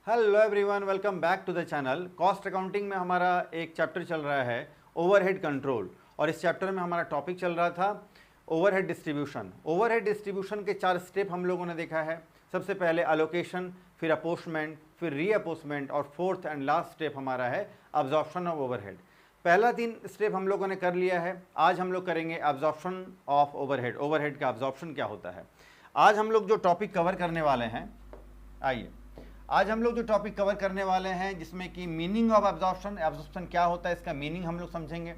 Hello everyone, welcome back to the channel. Cost accounting में हमारा एक चैप्टर चल रहा है ओवरहेड कंट्रोल, और इस चैप्टर में हमारा टॉपिक चल रहा था ओवरहेड डिस्ट्रीब्यूशन। ओवरहेड डिस्ट्रीब्यूशन के 4 स्टेप हम लोगों ने देखा है। सबसे पहले अलोकेशन, फिर अपोस्टमेंट, फिर रीअपोस्टमेंट, और फोर्थ एंड लास्ट स्टेप हमारा है अब्जॉर्प्शन ऑफ ओवरहेड। पहला 3 स्टेप हम लोगों ने कर लिया है। आज हम लोग करेंगे अब्जॉर्प्शन ऑफ ओवरहेड। ओवरहेड का अब्जॉर्प्शन क्या होता है। आज हम लोग जो टॉपिक कवर करने वाले हैं, आइए आज हम लोग जो टॉपिक कवर करने वाले हैं जिसमें कि मीनिंग ऑफ एब्जॉर्प्शन, एब्जॉर्प्शन क्या होता है इसका मीनिंग हम लोग समझेंगे।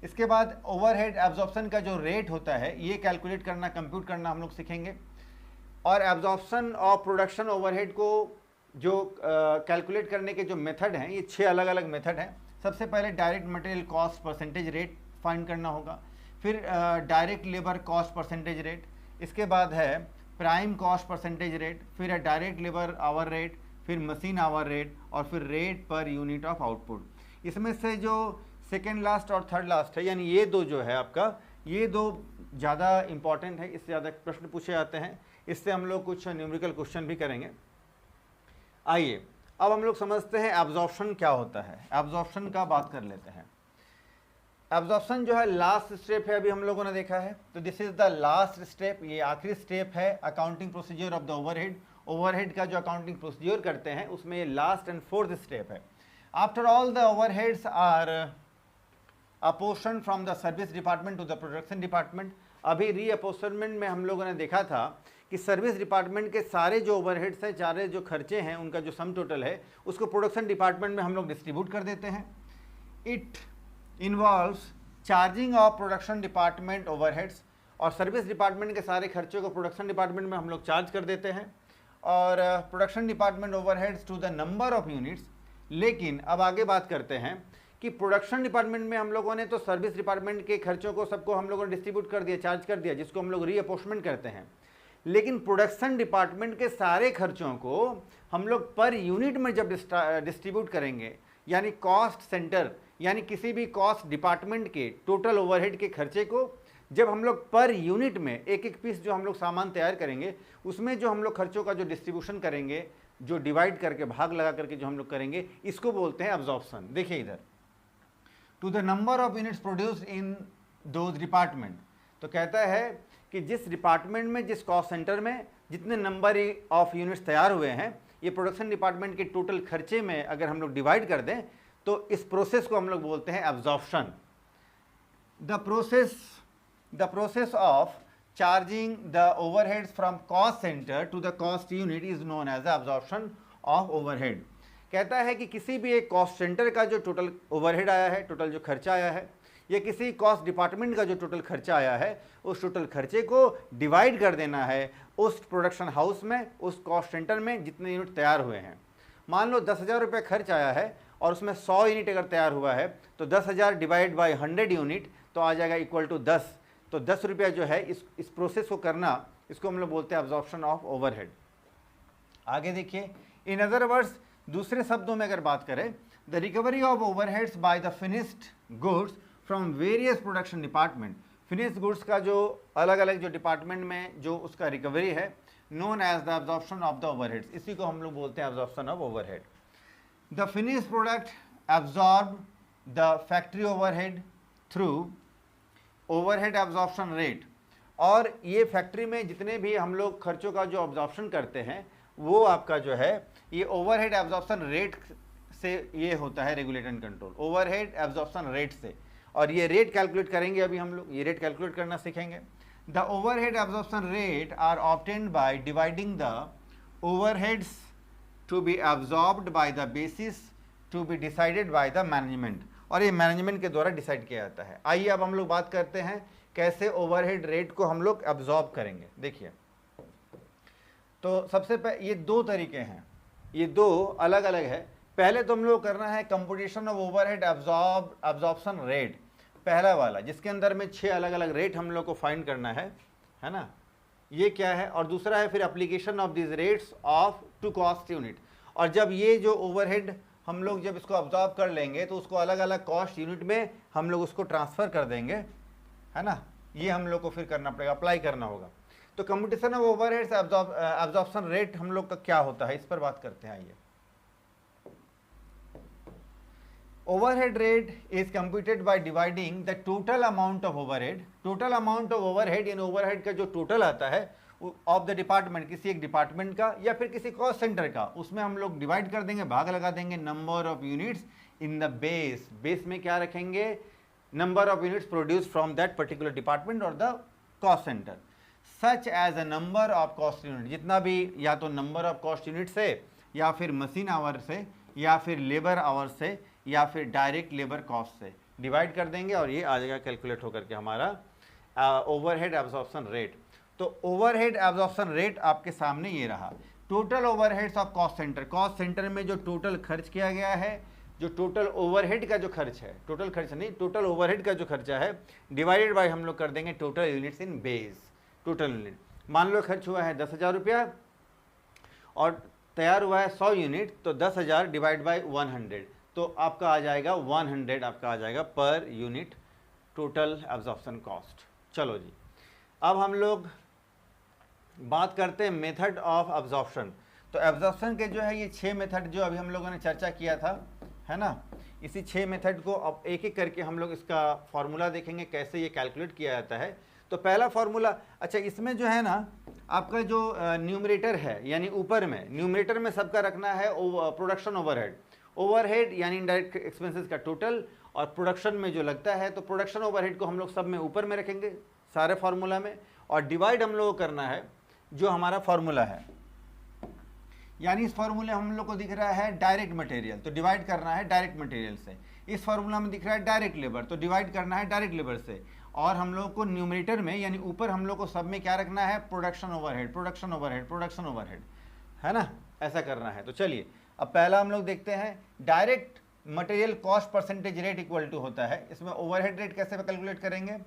इसके बाद ओवरहेड एब्जॉर्प्शन का जो रेट होता है ये कैलकुलेट करना, कंप्यूट करना हम लोग सीखेंगे। और एब्जॉर्प्शन ऑफ प्रोडक्शन ओवरहेड को जो कैलकुलेट करने के जो मेथड हैं, ये 6 अलग अलग मेथड हैं। सबसे पहले direct material cost percentage rate find करना होगा, फिर direct labour cost percentage rate, इसके बाद है प्राइम कॉस्ट परसेंटेज रेट, फिर है डायरेक्ट लेबर आवर रेट, फिर मशीन आवर रेट, और फिर rate per unit of output. इसमें से जो सेकेंड लास्ट और थर्ड लास्ट है, यानी ये दो जो है आपका, ये दो ज़्यादा इंपॉर्टेंट है, इससे ज़्यादा प्रश्न पूछे जाते हैं। इससे हम लोग कुछ न्यूमेरिकल क्वेश्चन भी करेंगे। आइए अब हम लोग समझते हैं एब्जॉर्प्शन क्या होता है। एब्जॉर्प्शन का बात कर लेते हैं। एब्जॉर्प्शन जो है लास्ट स्टेप है, अभी हम लोगों ने देखा है। तो this is the last step, ये आखिरी स्टेप है accounting procedure of the overhead. Overhead का जो अकाउंटिंग प्रोसीजर करते हैं उसमें ये लास्ट एंड फोर्थ स्टेप है। After all the overheads are apportion from the service department to the production department. अभी रीअपोर्शनमेंट में हम लोगों ने देखा था कि सर्विस डिपार्टमेंट के सारे जो ओवरहेड्स हैं, सारे जो खर्चे हैं, उनका जो सम टोटल है उसको प्रोडक्शन डिपार्टमेंट में हम लोग डिस्ट्रीब्यूट कर देते हैं। It involves charging of production department overheads, और सर्विस डिपार्टमेंट के सारे खर्चों को प्रोडक्शन डिपार्टमेंट में हम लोग चार्ज कर देते हैं, और production department overheads to the number of units. लेकिन अब आगे बात करते हैं कि प्रोडक्शन डिपार्टमेंट में हम लोगों ने तो सर्विस डिपार्टमेंट के खर्चों को सबको हम लोगों ने डिस्ट्रीब्यूट कर दिया, चार्ज कर दिया, जिसको हम लोग रीअपोर्शमेंट करते हैं। लेकिन प्रोडक्शन डिपार्टमेंट के सारे खर्चों को हम लोग पर यूनिट में जब डिस्ट्रीब्यूट करेंगे, यानी कॉस्ट सेंटर, यानी किसी भी कॉस्ट डिपार्टमेंट के टोटल ओवरहेड के खर्चे को जब हम लोग पर यूनिट में एक एक पीस जो हम लोग सामान तैयार करेंगे, उसमें जो हम लोग खर्चों का जो डिस्ट्रीब्यूशन करेंगे, जो डिवाइड करके, भाग लगा करके जो हम लोग करेंगे, इसको बोलते हैं एब्जॉर्प्शन। देखिए इधर, to the number of units produced in those department. तो कहता है कि जिस डिपार्टमेंट में, जिस कॉस्ट सेंटर में जितने नंबर ऑफ यूनिट्स तैयार हुए हैं, ये प्रोडक्शन डिपार्टमेंट के टोटल खर्चे में अगर हम लोग डिवाइड कर दें तो इस प्रोसेस को हम लोग बोलते हैं absorption. The process of charging the overheads from cost centre to the cost unit is known as the absorption of overhead. कहता है कि किसी भी एक कॉस्ट सेंटर का जो टोटल ओवरहेड आया है, टोटल जो खर्चा आया है, या किसी कॉस्ट डिपार्टमेंट का जो टोटल खर्चा आया है, उस टोटल खर्चे को डिवाइड कर देना है उस प्रोडक्शन हाउस में, उस कॉस्ट सेंटर में जितने यूनिट तैयार हुए हैं। मान लो 10,000 रुपये खर्च आया है और उसमें 100 यूनिट अगर तैयार हुआ है, तो 10,000 डिवाइड बाई 100 यूनिट तो आ जाएगा इक्वल टू 10। तो 10 रुपया जो है इस प्रोसेस को करना, इसको हम लोग बोलते हैं एब्जॉर्प्शन ऑफ ओवरहेड। आगे देखिए, इन अदर वर्ड्स, दूसरे शब्दों में अगर बात करें, the recovery of overheads by the finished goods from various production department. Finished goods का जो अलग अलग जो डिपार्टमेंट में जो उसका रिकवरी है, known as the absorption of the overheads, इसी को हम लोग बोलते हैं absorption of overhead. The finished product absorb the factory overhead through overhead absorption rate. और ये फैक्ट्री में जितने भी हम लोग खर्चों का जो एब्जॉर्प्शन करते हैं, वो आपका जो है ये ओवरहेड एब्जॉर्प्शन रेट से ये होता है regulate and control, overhead absorption rate से। और ये रेट कैलकुलेट करेंगे, अभी हम लोग ये रेट कैलकुलेट करना सीखेंगे। The overhead absorption rate are obtained by dividing the overheads to be absorbed by the basis to be decided by the management, और ये मैनेजमेंट के द्वारा डिसाइड किया जाता है। आइए अब हम लोग बात करते हैं कैसे ओवरहेड रेट को हम लोग एब्जॉर्ब करेंगे। देखिए, तो सबसे पहले ये 2 तरीके हैं, ये 2 अलग अलग है। पहले तो हम लोग करना है computation of overhead absorption rate, पहला वाला, जिसके अंदर में 6 अलग अलग रेट हम लोग को फाइंड करना है ना, ये क्या है। और दूसरा है फिर application of this rates of to cost unit. और जब ये जो ओवरहेड हम लोग जब इसको ऑब्जॉर्व कर लेंगे तो उसको अलग अलग कॉस्ट यूनिट में हम लोग उसको ट्रांसफ़र कर देंगे, है ना। ये हम लोग को फिर करना पड़ेगा, अप्लाई करना होगा। तो computation of overheads absorption rate हम लोग का क्या होता है, इस पर बात करते हैं। आइए, overhead rate is computed bye dividing the total amount of overhead. Total amount of overhead यानी ओवरहेड का जो टोटल आता है ऑफ द डिपार्टमेंट, किसी एक डिपार्टमेंट का या फिर किसी कॉस्ट सेंटर का, उसमें हम लोग डिवाइड कर देंगे, भाग लगा देंगे number of units in the base. Base में क्या रखेंगे? Number of units produce from that particular department और the cost center, such as a number of cost unit, जितना भी या तो नंबर ऑफ कॉस्ट यूनिट से या फिर मशीन आवर से या फिर लेबर आवर से या फिर डायरेक्ट लेबर कॉस्ट से डिवाइड कर देंगे और ये आ जाएगा कैलकुलेट होकर के हमारा ओवरहेड एब्जॉर्प्शन रेट। तो ओवरहेड एब्जॉर्प्शन रेट आपके सामने ये रहा। Total overheads of cost centre, cost centre में जो टोटल खर्च किया गया है, जो टोटल ओवरहेड का जो खर्च है, टोटल खर्च नहीं, टोटल ओवरहेड का जो खर्चा है, डिवाइडेड बाय हम लोग कर देंगे total units in base. Total unit मान लो खर्च हुआ है 10,000 रुपया और तैयार हुआ है 100 यूनिट, तो 10,000 डिवाइड बाय 100, तो आपका आ जाएगा 100 आपका आ जाएगा per unit total absorption cost. चलो जी, अब हम लोग बात करते हैं मेथड ऑफ एब्जॉर्प्शन। तो एब्जॉर्प्शन के जो है ये 6 मेथड जो अभी हम लोगों ने चर्चा किया था, है ना, इसी 6 मेथड को अब एक एक करके हम लोग इसका फॉर्मूला देखेंगे कैसे ये कैलकुलेट किया जाता है। तो पहला फॉर्मूला, अच्छा इसमें जो है ना आपका जो न्यूमरेटर है यानी ऊपर में, न्यूमरेटर में सबका रखना है प्रोडक्शन ओवरहेड। ओवरहेड यानी इनडायरेक्ट एक्सपेंसेस का टोटल, और प्रोडक्शन में जो लगता है तो प्रोडक्शन ओवरहेड को हम लोग सब में ऊपर में रखेंगे सारे फार्मूला में, और डिवाइड हम लोग को करना है जो हमारा फार्मूला है, यानी इस फार्मूले हम लोग को दिख रहा है डायरेक्ट मटेरियल, तो डिवाइड करना है डायरेक्ट मटेरियल से। इस फार्मूला में दिख रहा है डायरेक्ट लेबर, तो डिवाइड करना है डायरेक्ट लेबर से। और हम लोग को न्यूमरेटर में यानी ऊपर हम लोग को सब में क्या रखना है? Production overhead, production overhead, production overhead, है ना, ऐसा करना है। तो चलिए अब पहला हम लोग देखते हैं, direct material cost percentage rate equal to होता है, इसमें ओवरहेड रेट कैसे कैलकुलेट करेंगे?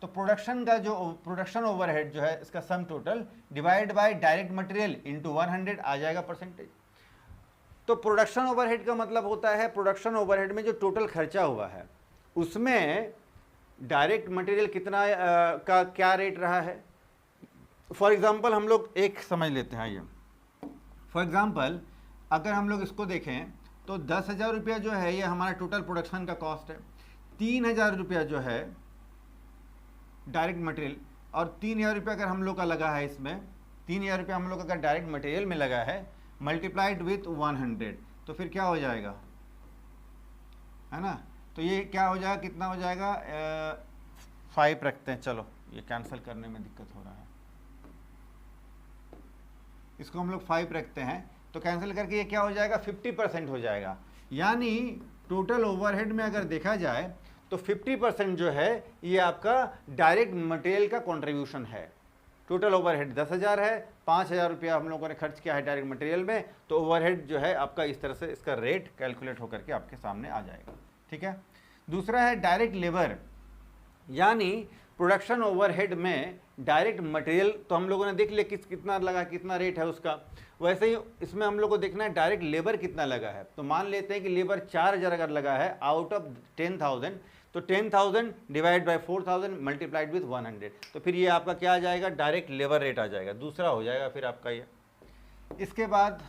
तो प्रोडक्शन का जो प्रोडक्शन ओवरहेड जो है इसका sum total divide by direct material into 100 आ जाएगा परसेंटेज। तो प्रोडक्शन ओवरहेड का मतलब होता है प्रोडक्शन ओवरहेड में जो टोटल खर्चा हुआ है उसमें डायरेक्ट मटेरियल कितना का क्या रेट रहा है। फॉर एग्जांपल हम लोग एक समझ लेते हैं, ये फॉर एग्जांपल अगर हम लोग इसको देखें तो 10,000 रुपया जो है ये हमारा टोटल प्रोडक्शन का कॉस्ट है, 3,000 रुपया जो है डायरेक्ट मटेरियल, और 3,000 रुपया अगर हम लोग का लगा है इसमें, 3,000 रुपया हम लोग अगर डायरेक्ट मटेरियल में लगा है मल्टीप्लाइड विथ 100, तो फिर क्या हो जाएगा, है ना, तो ये क्या हो जाएगा, कितना हो जाएगा, 5 रखते हैं, चलो ये कैंसिल करने में दिक्कत हो रहा है, इसको हम लोग 5 रखते हैं, तो कैंसिल करके ये क्या हो जाएगा, 50% हो जाएगा। यानी टोटल ओवरहेड में अगर देखा जाए तो 50% जो है ये आपका डायरेक्ट मटेरियल का कंट्रीब्यूशन है। टोटल ओवरहेड 10,000 है, 5,000 रुपया हम लोगों ने खर्च किया है डायरेक्ट मटेरियल में, तो ओवरहेड जो है आपका इस तरह से इसका रेट कैलकुलेट होकर के आपके सामने आ जाएगा। ठीक है, दूसरा है डायरेक्ट लेबर, यानी प्रोडक्शन ओवरहेड में डायरेक्ट मटेरियल तो हम लोगों ने देख लिया कितना लगा, कितना रेट है उसका, वैसे ही इसमें हम लोग को देखना है डायरेक्ट लेबर कितना लगा है। तो मान लेते हैं कि लेबर 4,000 अगर लगा है आउट ऑफ 10,000, तो 10,000 डिवाइड बाय 4,000 मल्टीप्लाइड विथ 100, तो फिर ये आपका क्या आ जाएगा, डायरेक्ट लेबर रेट आ जाएगा, दूसरा हो जाएगा फिर आपका ये। इसके बाद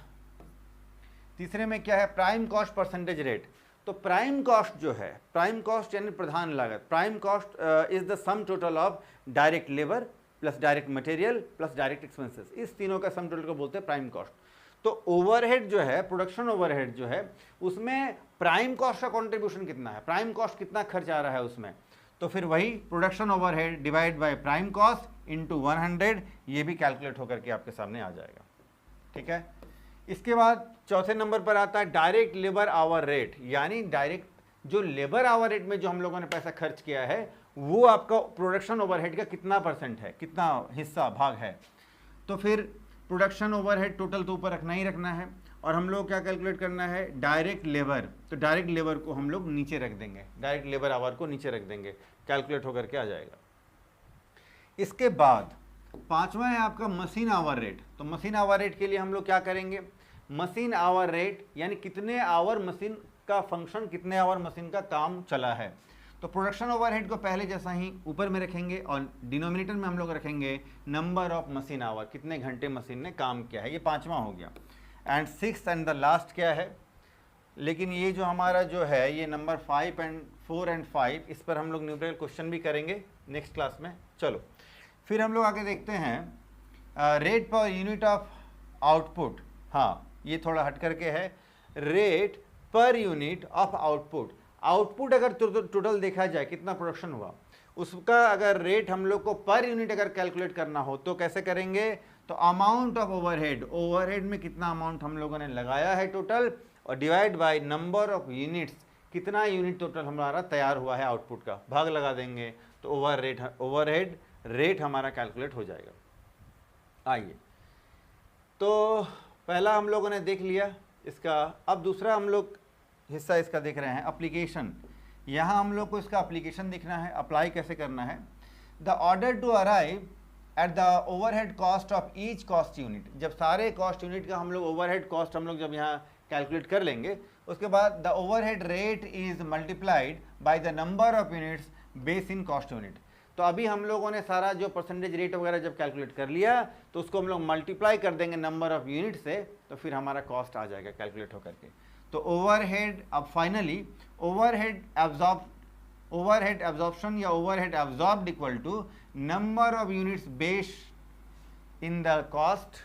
तीसरे में क्या है, प्राइम कॉस्ट परसेंटेज रेट। तो प्राइम कॉस्ट जो है, प्राइम कॉस्ट यानी प्रधान लागत, prime cost is the sum total of direct labour plus direct material plus direct expenses, इस तीनों का सम टोटल को बोलते हैं प्राइम कॉस्ट। तो ओवरहेड जो है, प्रोडक्शन ओवरहेड जो है, उसमें प्राइम कॉस्ट का कंट्रीब्यूशन कितना है, प्राइम कॉस्ट कितना खर्च आ रहा है उसमें, तो फिर वही production overhead divide by prime cost into 100, ये भी कैलकुलेट होकर के आपके सामने आ जाएगा। ठीक है, इसके बाद चौथे नंबर पर आता है डायरेक्ट लेबर आवर रेट, यानी डायरेक्ट जो लेबर आवर रेट में जो हम लोगों ने पैसा खर्च किया है वो आपका प्रोडक्शन ओवरहेड का कितना परसेंट है, कितना हिस्सा भाग है। तो फिर प्रोडक्शन ओवरहेड टोटल तो ऊपर रखना ही रखना है, और हम लोग क्या कैलकुलेट करना है, डायरेक्ट लेबर, तो डायरेक्ट लेबर को हम लोग नीचे रख देंगे, डायरेक्ट लेबर आवर को नीचे रख देंगे, कैलकुलेट होकर के आ जाएगा। इसके बाद पांचवा है आपका मशीन आवर रेट। तो मशीन आवर रेट के लिए हम लोग क्या करेंगे, मशीन आवर रेट यानी कितने आवर मशीन का फंक्शन, कितने आवर मशीन का काम चला है। तो प्रोडक्शन ओवरहेड को पहले जैसा ही ऊपर में रखेंगे और डिनोमिनेटर में हम लोग रखेंगे नंबर ऑफ मशीन आवर, कितने घंटे मशीन ने काम किया है, ये पांचवा हो गया। And sixth and the last क्या है, लेकिन ये जो हमारा जो है ये नंबर 5 एंड 4 एंड 5 इस पर हम लोग न्यूमेरिकल क्वेश्चन भी करेंगे नेक्स्ट क्लास में। चलो फिर हम लोग आगे देखते हैं rate per unit of output. हाँ, ये थोड़ा हट करके है, rate per unit of output. Output अगर टोटल देखा जाए कितना प्रोडक्शन हुआ, उसका अगर रेट हम लोग को पर यूनिट अगर कैलकुलेट करना हो तो कैसे करेंगे, तो अमाउंट ऑफ ओवरहेड, ओवरहेड में कितना अमाउंट हम लोगों ने लगाया है टोटल, और divide by number of units, कितना यूनिट टोटल हमारा तैयार हुआ है आउटपुट का, भाग लगा देंगे तो ओवरहेड रेट हमारा कैलकुलेट हो जाएगा। आइए, तो पहला हम लोगों ने देख लिया इसका। अब दूसरा हम लोग हिस्सा इसका देख रहे हैं, एप्लीकेशन। यहाँ हम लोग को इसका एप्लीकेशन देखना है, अप्लाई कैसे करना है। The order to arrive at the overhead cost of each cost unit. जब सारे कॉस्ट यूनिट का हम लोग ओवरहेड कॉस्ट हम लोग जब यहाँ कैलकुलेट कर लेंगे, उसके बाद the overhead rate is multiplied by the number of units base in cost unit. तो अभी हम लोगों ने सारा जो परसेंटेज रेट वगैरह जब कैलकुलेट कर लिया तो उसको हम लोग मल्टीप्लाई कर देंगे नंबर ऑफ यूनिट से, तो फिर हमारा कॉस्ट आ जाएगा कैलकुलेट होकर के। तो ओवरहेड, अब फाइनली ओवरहेड एब्जॉर्प्शन या overhead absorbed equal to number of units base in the cost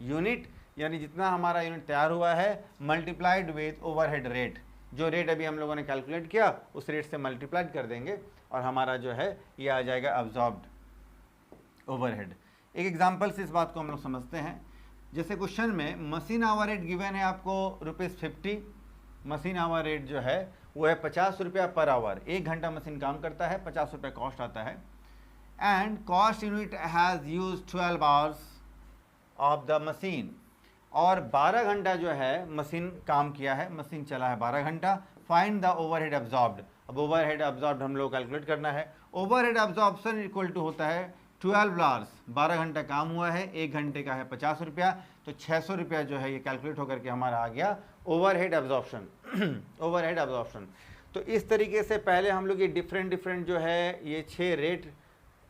unit, यानी जितना हमारा यूनिट तैयार हुआ है मल्टीप्लाइड विथ ओवरहेड रेट। जो रेट अभी हम लोगों ने कैलकुलेट किया उस रेट से मल्टीप्लाइड कर देंगे और हमारा जो है ये आ जाएगा एब्जॉर्ब्ड ओवरहेड। एक एग्जांपल से इस बात को हम लोग समझते हैं। जैसे क्वेश्चन में मशीन आवर रेट गिवन है आपको ₹50, मशीन आवर रेट जो है वो है 50 रुपया पर आवर। 1 घंटा मशीन काम करता है, 50 रुपये कॉस्ट आता है। And cost unit has use 12 hours of the machine, और 12 घंटा जो है मशीन काम किया है, मशीन चला है 12 घंटा। Find the overhead absorbed. अब ओवरहेड एब्जॉर्ब्ड हम लोग कैलकुलेट करना है। ओवरहेड एब्जॉर्प्शन इक्वल टू होता है 12 आवर्स, 12 घंटा काम हुआ है, 1 घंटे का है 50 रुपया, तो 600 रुपया जो है ये कैलकुलेट होकर के हमारा आ गया ओवरहेड एब्जॉर्प्शन। Overhead absorption. तो इस तरीके से पहले हम लोग ये डिफरेंट जो है ये 6 रेट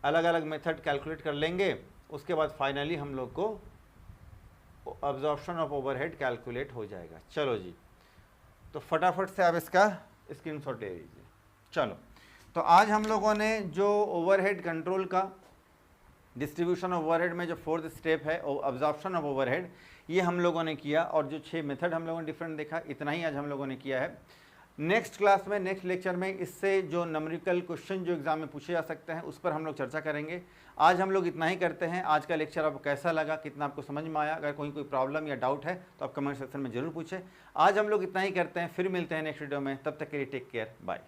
अलग अलग मेथड कैलकुलेट कर लेंगे, उसके बाद फाइनली हम लोग को एब्जॉर्प्शन ऑफ ओवरहेड कैलकुलेट हो जाएगा। चलो जी, तो फटाफट से आप इसका स्क्रीनशॉट ले लीजिए। चलो, तो आज हम लोगों ने जो ओवरहेड कंट्रोल का डिस्ट्रीब्यूशन ऑफ ओवरहेड में जो 4th स्टेप है एब्जॉर्प्शन ऑफ ओवरहेड, ये हम लोगों ने किया, और जो 6 मेथड हम लोगों ने डिफरेंट देखा, इतना ही आज हम लोगों ने किया है। नेक्स्ट क्लास में, नेक्स्ट लेक्चर में इससे जो न्यूमेरिकल क्वेश्चन जो एग्जाम में पूछे जा सकते हैं उस पर हम लोग चर्चा करेंगे। आज हम लोग इतना ही करते हैं। आज का लेक्चर आपको कैसा लगा, कितना आपको समझ में आया? अगर कोई प्रॉब्लम या डाउट है तो आप कमेंट सेक्शन में जरूर पूछें। आज हम लोग इतना ही करते हैं, फिर मिलते हैं नेक्स्ट वीडियो में। तब तक के लिए टेक केयर, बाय।